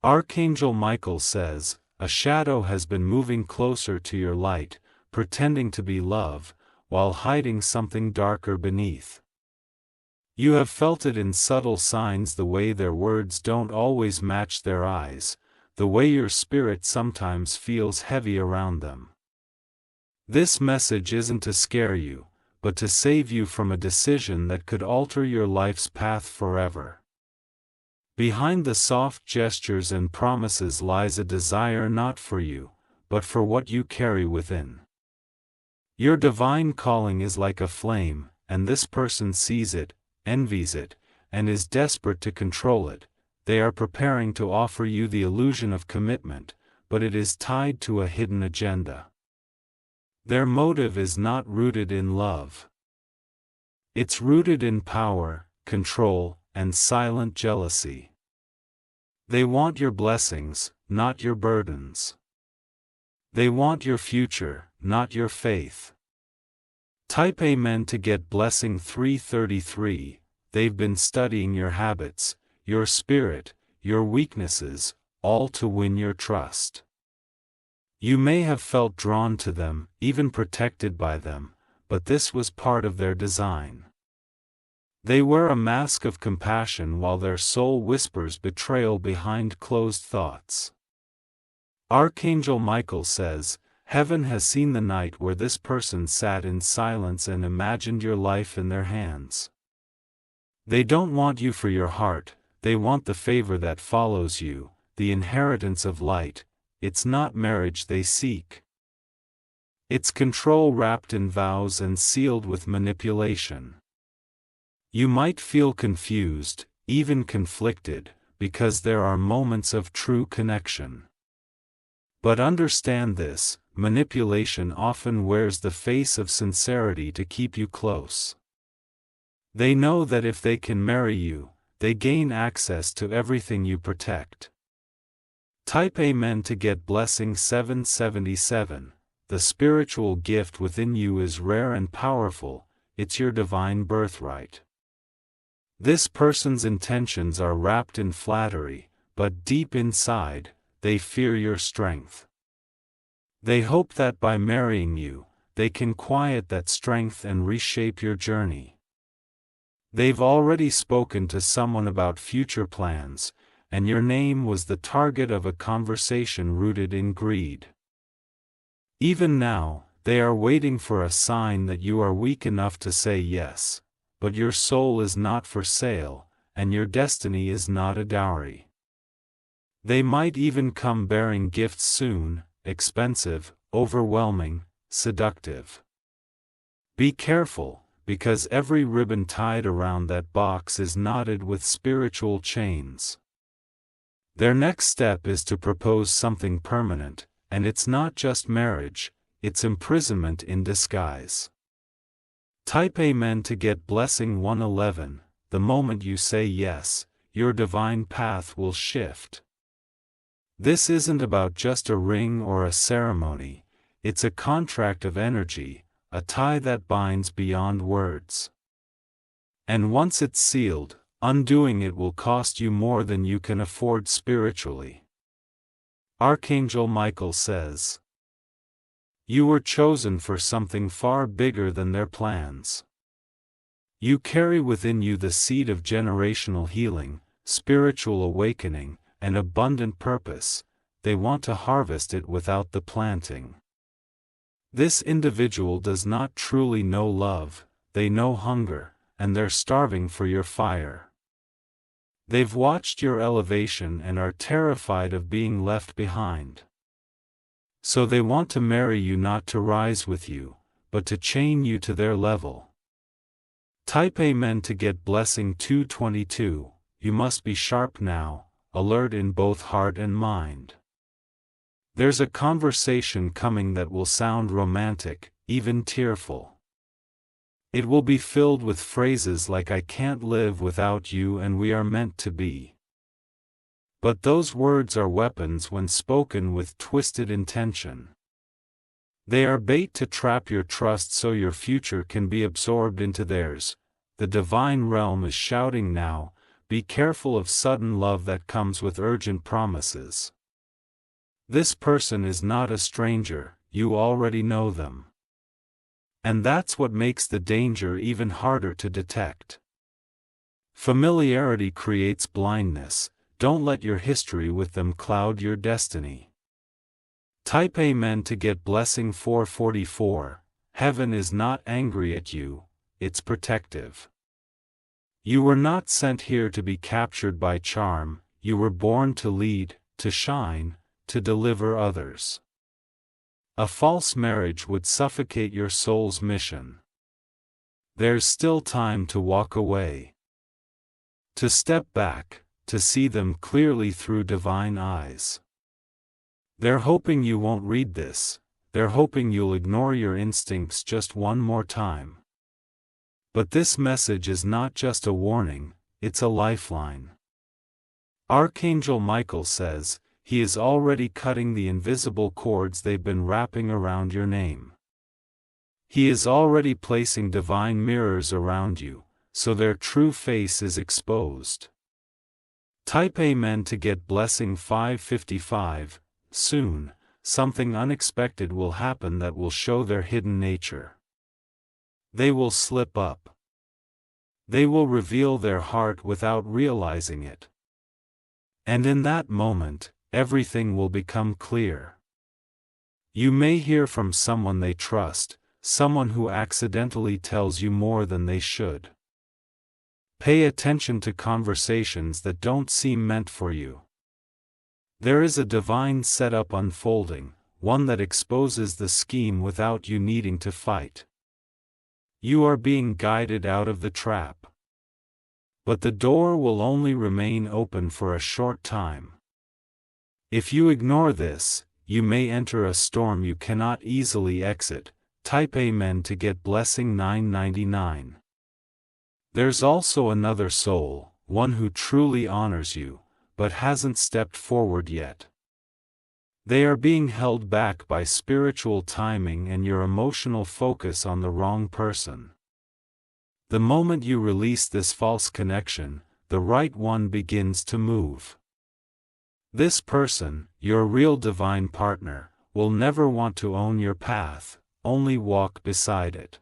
Archangel Michael says, a shadow has been moving closer to your light, pretending to be love, while hiding something darker beneath. You have felt it in subtle signs, the way their words don't always match their eyes, the way your spirit sometimes feels heavy around them. This message isn't to scare you, but to save you from a decision that could alter your life's path forever. Behind the soft gestures and promises lies a desire not for you, but for what you carry within. Your divine calling is like a flame, and this person sees it, envies it, and is desperate to control it. They are preparing to offer you the illusion of commitment, but it is tied to a hidden agenda. Their motive is not rooted in love. It's rooted in power, control, and silent jealousy. They want your blessings, not your burdens. They want your future, not your faith. Type Amen to get blessing 333. They've been studying your habits, your spirit, your weaknesses, all to win your trust. You may have felt drawn to them, even protected by them, but this was part of their design. They wear a mask of compassion while their soul whispers betrayal behind closed thoughts. Archangel Michael says, heaven has seen the night where this person sat in silence and imagined your life in their hands. They don't want you for your heart, they want the favor that follows you, the inheritance of light. It's not marriage they seek. It's control wrapped in vows and sealed with manipulation. You might feel confused, even conflicted, because there are moments of true connection. But understand this, manipulation often wears the face of sincerity to keep you close. They know that if they can marry you, they gain access to everything you protect. Type Amen to get blessing 777. The spiritual gift within you is rare and powerful, it's your divine birthright. This person's intentions are wrapped in flattery, but deep inside, they fear your strength. They hope that by marrying you, they can quiet that strength and reshape your journey. They've already spoken to someone about future plans, and your name was the target of a conversation rooted in greed. Even now, they are waiting for a sign that you are weak enough to say yes, but your soul is not for sale, and your destiny is not a dowry. They might even come bearing gifts soon, expensive, overwhelming, seductive. Be careful, because every ribbon tied around that box is knotted with spiritual chains. Their next step is to propose something permanent, and it's not just marriage, it's imprisonment in disguise. Type Amen to get blessing 111. The moment you say yes, your divine path will shift. This isn't about just a ring or a ceremony, it's a contract of energy, a tie that binds beyond words. And once it's sealed, undoing it will cost you more than you can afford spiritually. Archangel Michael says, you were chosen for something far bigger than their plans. You carry within you the seed of generational healing, spiritual awakening, and abundant purpose. They want to harvest it without the planting. This individual does not truly know love, they know hunger, and they're starving for your fire. They've watched your elevation and are terrified of being left behind. So they want to marry you not to rise with you, but to chain you to their level. Type Amen to get blessing 222. You must be sharp now, alert in both heart and mind. There's a conversation coming that will sound romantic, even tearful. It will be filled with phrases like I can't live without you and we are meant to be. But those words are weapons when spoken with twisted intention. They are bait to trap your trust so your future can be absorbed into theirs. The divine realm is shouting now, be careful of sudden love that comes with urgent promises. This person is not a stranger, you already know them. And that's what makes the danger even harder to detect. Familiarity creates blindness. Don't let your history with them cloud your destiny. Type Amen to get blessing 444. Heaven is not angry at you, it's protective. You were not sent here to be captured by charm, you were born to lead, to shine, to deliver others. A false marriage would suffocate your soul's mission. There's still time to walk away. To step back, to see them clearly through divine eyes. They're hoping you won't read this, they're hoping you'll ignore your instincts just one more time. But this message is not just a warning, it's a lifeline. Archangel Michael says, he is already cutting the invisible cords they've been wrapping around your name. He is already placing divine mirrors around you, so their true face is exposed. Type Amen to get blessing 555. Soon, something unexpected will happen that will show their hidden nature. They will slip up. They will reveal their heart without realizing it. And in that moment, everything will become clear. You may hear from someone they trust, someone who accidentally tells you more than they should. Pay attention to conversations that don't seem meant for you. There is a divine setup unfolding, one that exposes the scheme without you needing to fight. You are being guided out of the trap. But the door will only remain open for a short time. If you ignore this, you may enter a storm you cannot easily exit. Type Amen to get blessing 999. There's also another soul, one who truly honors you, but hasn't stepped forward yet. They are being held back by spiritual timing and your emotional focus on the wrong person. The moment you release this false connection, the right one begins to move. This person, your real divine partner, will never want to own your path, only walk beside it.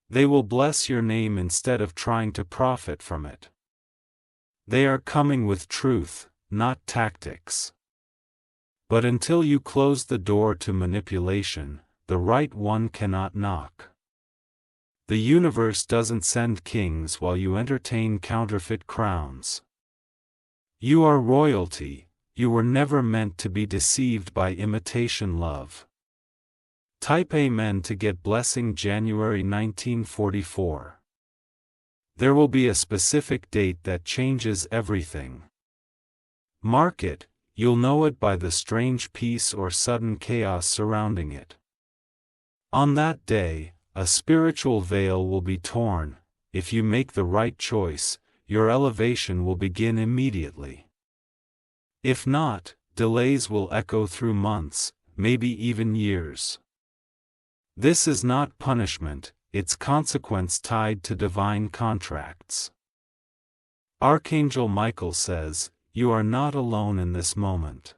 They will bless your name instead of trying to profit from it. They are coming with truth, not tactics. But until you close the door to manipulation, the right one cannot knock. The universe doesn't send kings while you entertain counterfeit crowns. You are royalty, you were never meant to be deceived by imitation love. Type Amen to get blessing January 1944. There will be a specific date that changes everything. Mark it, you'll know it by the strange peace or sudden chaos surrounding it. On that day, a spiritual veil will be torn. If you make the right choice, your elevation will begin immediately. If not, delays will echo through months, maybe even years. This is not punishment, it's consequence tied to divine contracts. Archangel Michael says, you are not alone in this moment.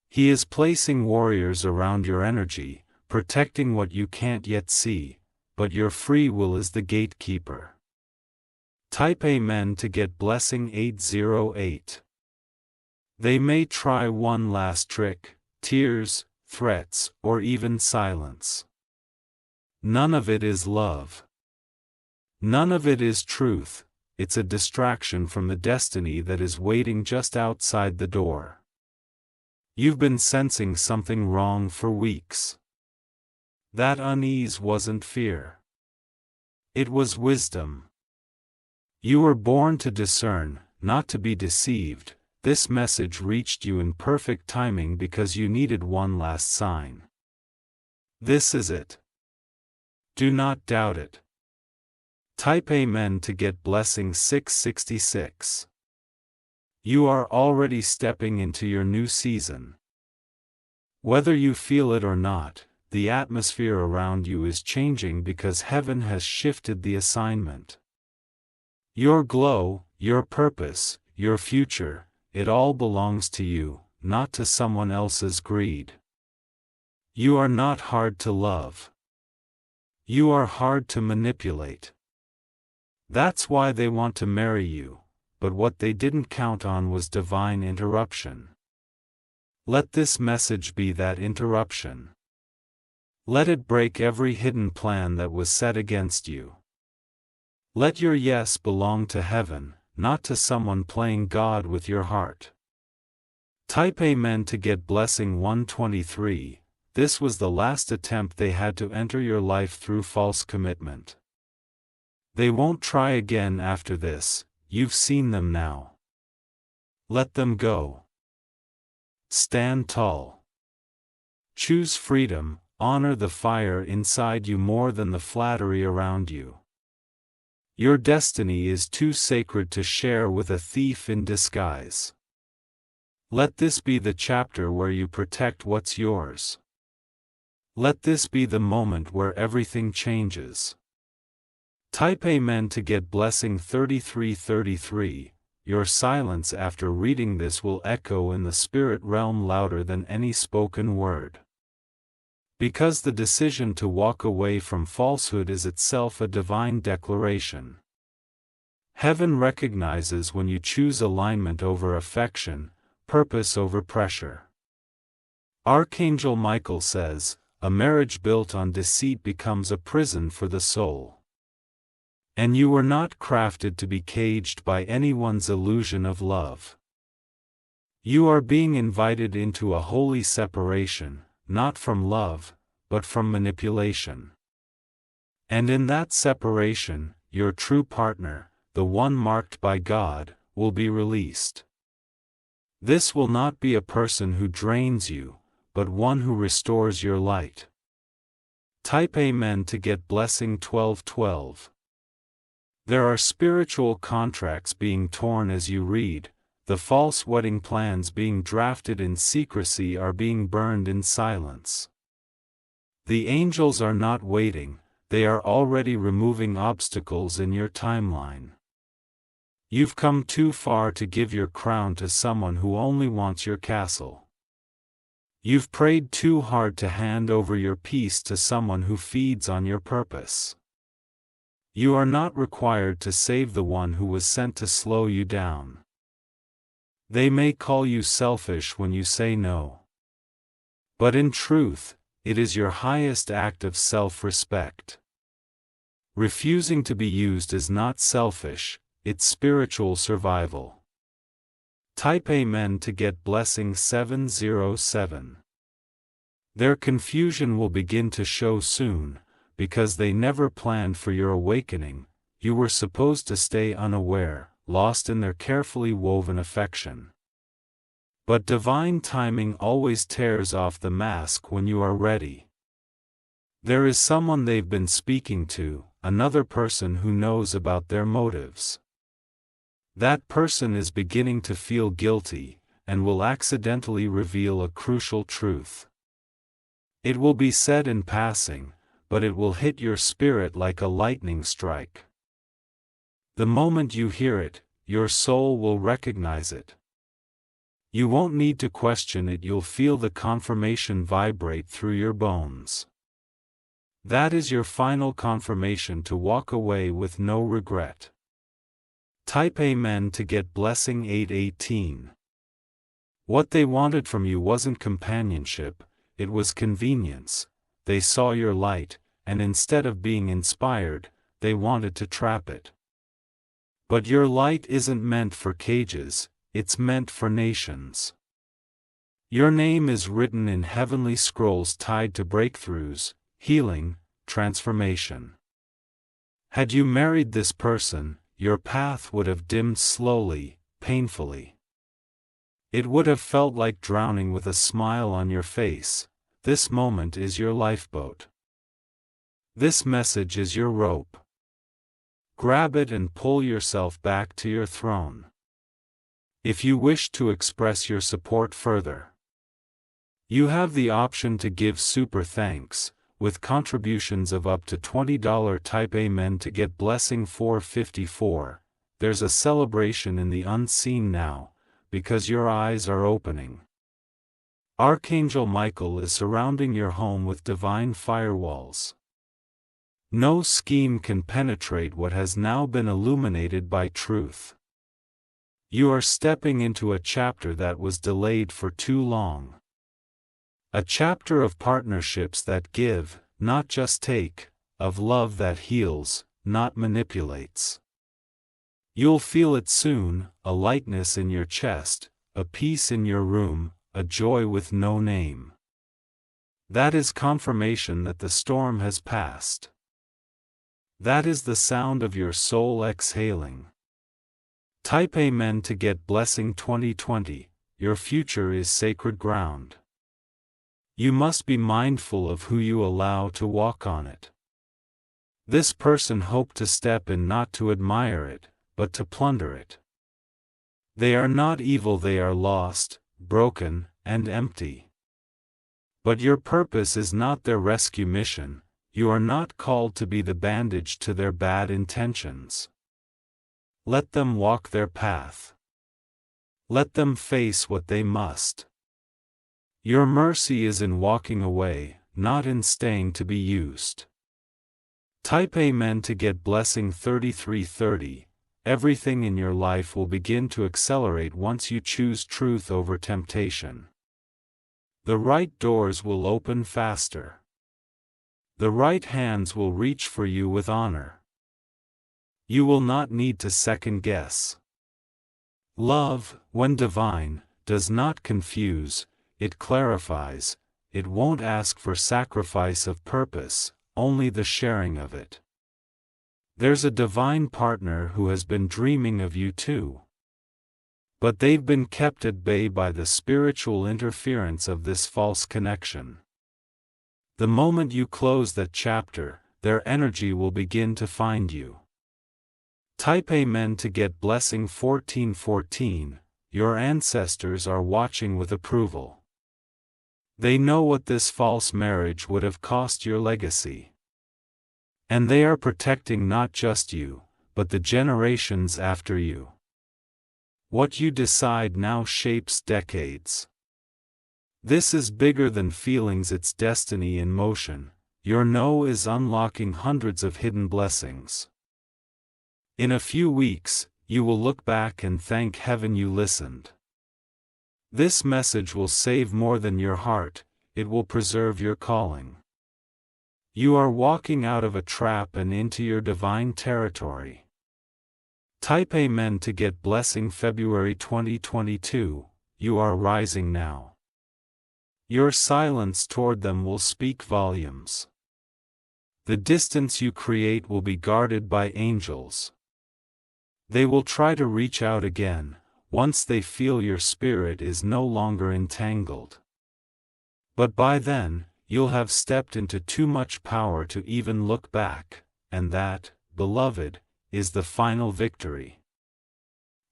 He is placing warriors around your energy, protecting what you can't yet see, but your free will is the gatekeeper. Type Amen to get blessing 808. They may try one last trick, tears, threats, or even silence. None of it is love. None of it is truth, it's a distraction from the destiny that is waiting just outside the door. You've been sensing something wrong for weeks. That unease wasn't fear. It was wisdom. You were born to discern, not to be deceived. This message reached you in perfect timing because you needed one last sign. This is it. Do not doubt it. Type Amen to get blessing 666. You are already stepping into your new season. Whether you feel it or not, the atmosphere around you is changing because heaven has shifted the assignment. Your glow, your purpose, your future, it all belongs to you, not to someone else's greed. You are not hard to love. You are hard to manipulate. That's why they want to marry you, but what they didn't count on was divine interruption. Let this message be that interruption. Let it break every hidden plan that was set against you. Let your yes belong to heaven, not to someone playing God with your heart. Type Amen to get blessing 123. This was the last attempt they had to enter your life through false commitment. They won't try again after this, you've seen them now. Let them go. Stand tall. Choose freedom, honor the fire inside you more than the flattery around you. Your destiny is too sacred to share with a thief in disguise. Let this be the chapter where you protect what's yours. Let this be the moment where everything changes. Type Amen to get blessing 3333. Your silence after reading this will echo in the spirit realm louder than any spoken word. Because the decision to walk away from falsehood is itself a divine declaration. Heaven recognizes when you choose alignment over affection, purpose over pressure. Archangel Michael says, a marriage built on deceit becomes a prison for the soul. And you were not crafted to be caged by anyone's illusion of love. You are being invited into a holy separation, not from love, but from manipulation. And in that separation, your true partner, the one marked by God, will be released. This will not be a person who drains you, but one who restores your light. Type Amen to get blessing 1212. There are spiritual contracts being torn as you read, the false wedding plans being drafted in secrecy are being burned in silence. The angels are not waiting, they are already removing obstacles in your timeline. You've come too far to give your crown to someone who only wants your castle. You've prayed too hard to hand over your peace to someone who feeds on your purpose. You are not required to save the one who was sent to slow you down. They may call you selfish when you say no. But in truth, it is your highest act of self-respect. Refusing to be used is not selfish, it's spiritual survival. Type Amen to get blessing 707. Their confusion will begin to show soon, because they never planned for your awakening. You were supposed to stay unaware, lost in their carefully woven affection. But divine timing always tears off the mask when you are ready. There is someone they've been speaking to, another person who knows about their motives. That person is beginning to feel guilty, and will accidentally reveal a crucial truth. It will be said in passing, but it will hit your spirit like a lightning strike. The moment you hear it, your soul will recognize it. You won't need to question it, you'll feel the confirmation vibrate through your bones. That is your final confirmation to walk away with no regret. Type Amen to get blessing 818. What they wanted from you wasn't companionship, it was convenience. They saw your light, and instead of being inspired, they wanted to trap it. But your light isn't meant for cages, it's meant for nations. Your name is written in heavenly scrolls tied to breakthroughs, healing, transformation. Had you married this person, your path would have dimmed slowly, painfully. It would have felt like drowning with a smile on your face. This moment is your lifeboat. This message is your rope. Grab it and pull yourself back to your throne. If you wish to express your support further, you have the option to give super thanks, with contributions of up to $20. Type Amen to get blessing 454. there's a celebration in the unseen now, because your eyes are opening. Archangel Michael is surrounding your home with divine firewalls. No scheme can penetrate what has now been illuminated by truth. You are stepping into a chapter that was delayed for too long. A chapter of partnerships that give, not just take, of love that heals, not manipulates. You'll feel it soon, a lightness in your chest, a peace in your room, a joy with no name. That is confirmation that the storm has passed. That is the sound of your soul exhaling. Type Amen to get blessing 2020, your future is sacred ground. You must be mindful of who you allow to walk on it. This person hoped to step in not to admire it, but to plunder it. They are not evil, they are lost, broken, and empty. But your purpose is not their rescue mission. You are not called to be the bandage to their bad intentions. Let them walk their path. Let them face what they must. Your mercy is in walking away, not in staying to be used. Type Amen to get blessing 3330. Everything in your life will begin to accelerate once you choose truth over temptation. The right doors will open faster. The right hands will reach for you with honor. You will not need to second guess. Love, when divine, does not confuse, it clarifies. It won't ask for sacrifice of purpose, only the sharing of it. There's a divine partner who has been dreaming of you too. But they've been kept at bay by the spiritual interference of this false connection. The moment you close that chapter, their energy will begin to find you. Type Amen to get blessing 1414. Your ancestors are watching with approval. They know what this false marriage would have cost your legacy. And they are protecting not just you, but the generations after you. What you decide now shapes decades. This is bigger than feelings, it's destiny in motion. Your no is unlocking hundreds of hidden blessings. In a few weeks, you will look back and thank heaven you listened. This message will save more than your heart, it will preserve your calling. You are walking out of a trap and into your divine territory. Type Amen to get blessing February 2022. You are rising now. Your silence toward them will speak volumes. The distance you create will be guarded by angels. They will try to reach out again, once they feel your spirit is no longer entangled. But by then, you'll have stepped into too much power to even look back, and that, beloved, is the final victory.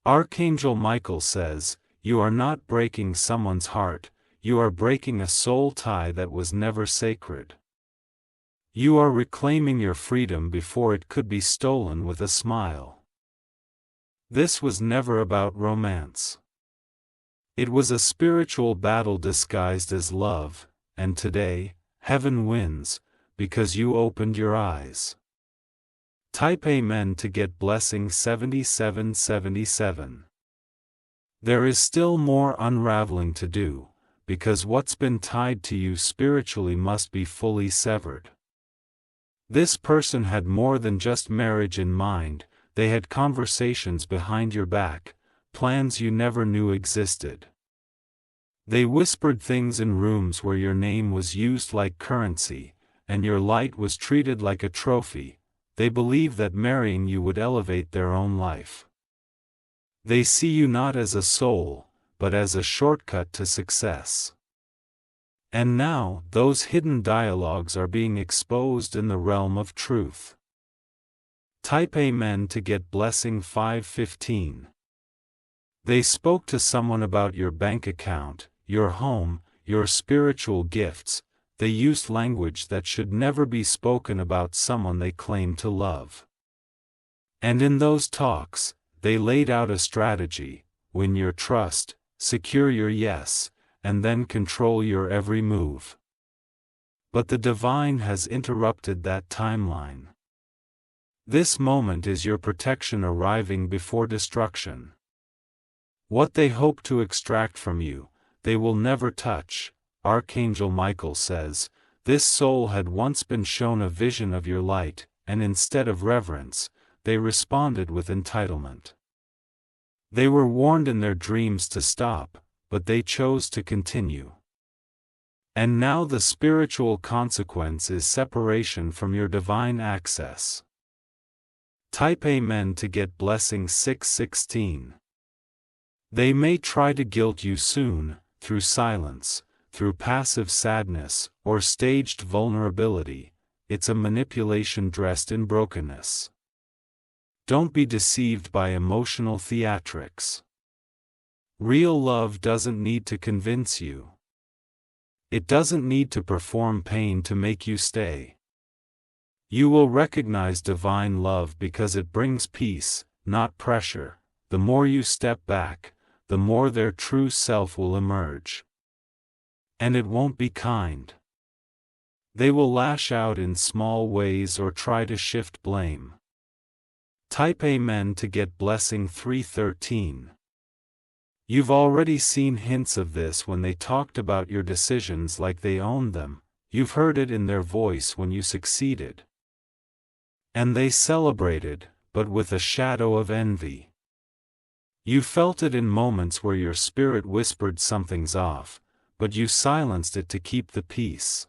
Archangel Michael says, you are not breaking someone's heart, you are breaking a soul tie that was never sacred. You are reclaiming your freedom before it could be stolen with a smile. This was never about romance. It was a spiritual battle disguised as love, and today, heaven wins, because you opened your eyes. Type Amen to get blessing 7777. There is still more unraveling to do, because what's been tied to you spiritually must be fully severed. This person had more than just marriage in mind, they had conversations behind your back, plans you never knew existed. They whispered things in rooms where your name was used like currency, and your light was treated like a trophy. They believed that marrying you would elevate their own life. They see you not as a soul, but as a shortcut to success. And now, those hidden dialogues are being exposed in the realm of truth. Type Amen to get blessing 515. They spoke to someone about your bank account, your home, your spiritual gifts. They used language that should never be spoken about someone they claim to love. And in those talks, they laid out a strategy: win your trust, secure your yes, and then control your every move. But the divine has interrupted that timeline. This moment is your protection arriving before destruction. What they hope to extract from you, they will never touch. Archangel Michael says, this soul had once been shown a vision of your light, and instead of reverence, they responded with entitlement. They were warned in their dreams to stop, but they chose to continue. And now the spiritual consequence is separation from your divine access. Type Amen to get blessing 616. They may try to guilt you soon, through silence, through passive sadness, or staged vulnerability. It's a manipulation dressed in brokenness. Don't be deceived by emotional theatrics. Real love doesn't need to convince you. It doesn't need to perform pain to make you stay. You will recognize divine love because it brings peace, not pressure. The more you step back, the more their true self will emerge. And it won't be kind. They will lash out in small ways or try to shift blame. Type Amen to get blessing 313. You've already seen hints of this when they talked about your decisions like they owned them. You've heard it in their voice when you succeeded. And they celebrated, but with a shadow of envy. You felt it in moments where your spirit whispered something's off, but you silenced it to keep the peace.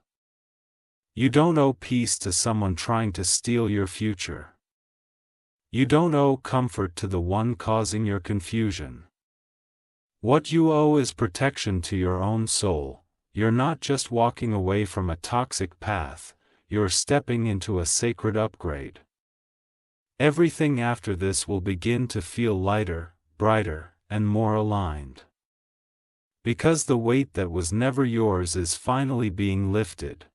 You don't owe peace to someone trying to steal your future. You don't owe comfort to the one causing your confusion. What you owe is protection to your own soul. You're not just walking away from a toxic path, you're stepping into a sacred upgrade. Everything after this will begin to feel lighter, brighter, and more aligned. Because the weight that was never yours is finally being lifted.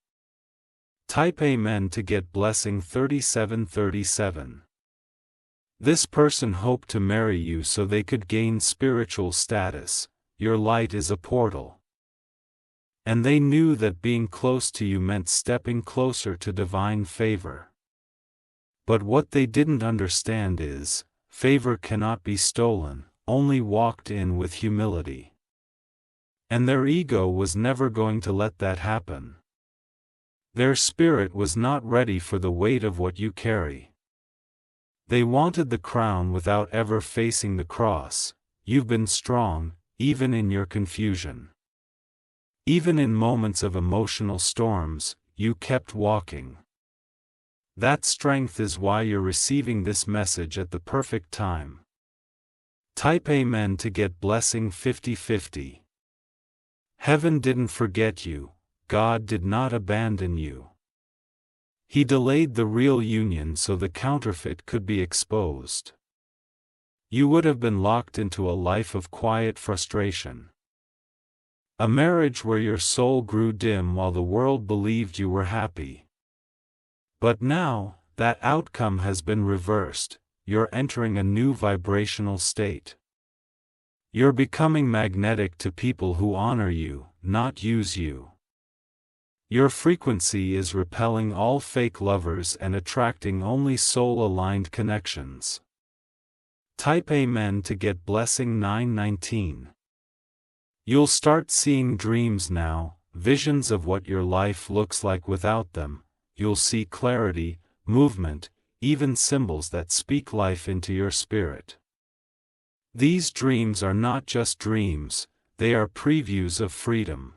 Type Amen to get blessing 3737. This person hoped to marry you so they could gain spiritual status. Your light is a portal. And they knew that being close to you meant stepping closer to divine favor. But what they didn't understand is, favor cannot be stolen, only walked in with humility. And their ego was never going to let that happen. Their spirit was not ready for the weight of what you carry. They wanted the crown without ever facing the cross. You've been strong, even in your confusion. Even in moments of emotional storms, you kept walking. That strength is why you're receiving this message at the perfect time. Type Amen to get blessing 5050. Heaven didn't forget you, God did not abandon you. He delayed the real union so the counterfeit could be exposed. You would have been locked into a life of quiet frustration. A marriage where your soul grew dim while the world believed you were happy. But now, that outcome has been reversed. You're entering a new vibrational state. You're becoming magnetic to people who honor you, not use you. Your frequency is repelling all fake lovers and attracting only soul-aligned connections. Type Amen to get blessing 919. You'll start seeing dreams now, visions of what your life looks like without them. You'll see clarity, movement, even symbols that speak life into your spirit. These dreams are not just dreams, they are previews of freedom.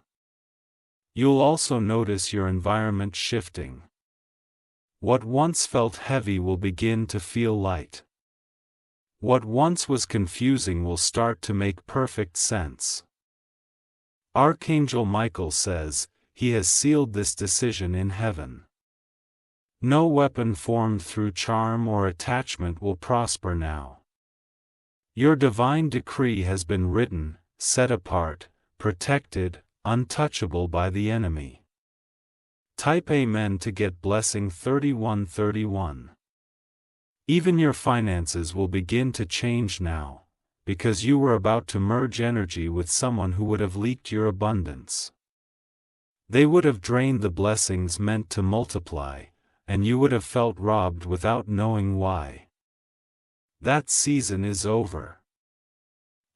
You'll also notice your environment shifting. What once felt heavy will begin to feel light. What once was confusing will start to make perfect sense. Archangel Michael says, he has sealed this decision in heaven. No weapon formed through charm or attachment will prosper now. Your divine decree has been written, set apart, protected, untouchable by the enemy. Type Amen to get blessing 3131. Even your finances will begin to change now, because you were about to merge energy with someone who would have leaked your abundance. They would have drained the blessings meant to multiply, and you would have felt robbed without knowing why. That season is over.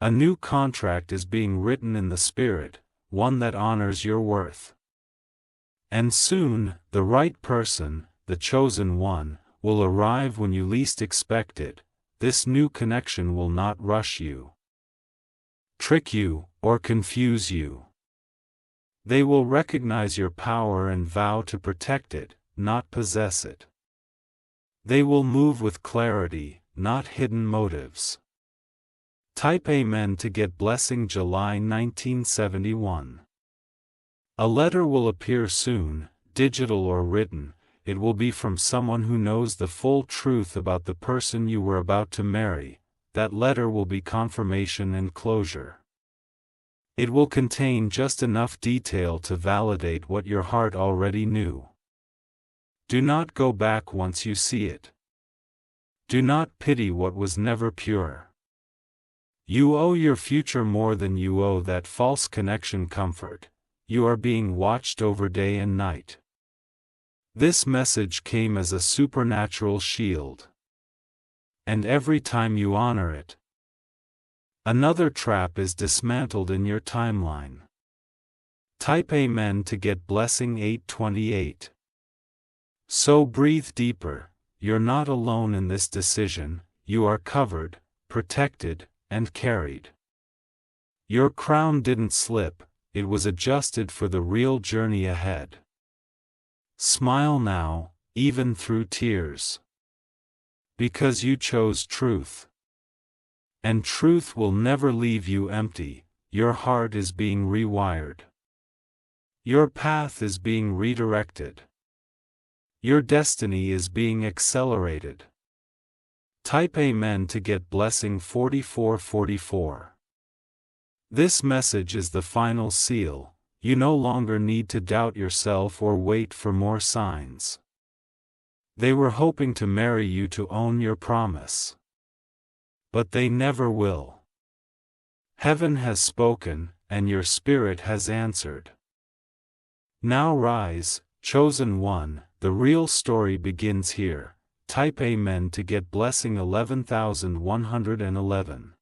A new contract is being written in the spirit, one that honors your worth. And soon, the right person, the chosen one, will arrive when you least expect it. This new connection will not rush you, trick you, or confuse you. They will recognize your power and vow to protect it, not possess it. They will move with clarity, not hidden motives. Type Amen to get blessing July 1971. A letter will appear soon, digital or written. It will be from someone who knows the full truth about the person you were about to marry. That letter will be confirmation and closure. It will contain just enough detail to validate what your heart already knew. Do not go back once you see it. Do not pity what was never pure. You owe your future more than you owe that false connection comfort. You are being watched over day and night. This message came as a supernatural shield. And every time you honor it, another trap is dismantled in your timeline. Type Amen to get blessing 828. So breathe deeper. You're not alone in this decision. You are covered, protected, and carried. Your crown didn't slip, it was adjusted for the real journey ahead. Smile now, even through tears. Because you chose truth. And truth will never leave you empty. Your heart is being rewired. Your path is being redirected. Your destiny is being accelerated. Type Amen to get blessing 4444. This message is the final seal. You no longer need to doubt yourself or wait for more signs. They were hoping to marry you to own your promise. But they never will. Heaven has spoken, and your spirit has answered. Now rise, chosen one, the real story begins here. Type Amen to get blessing 11,111.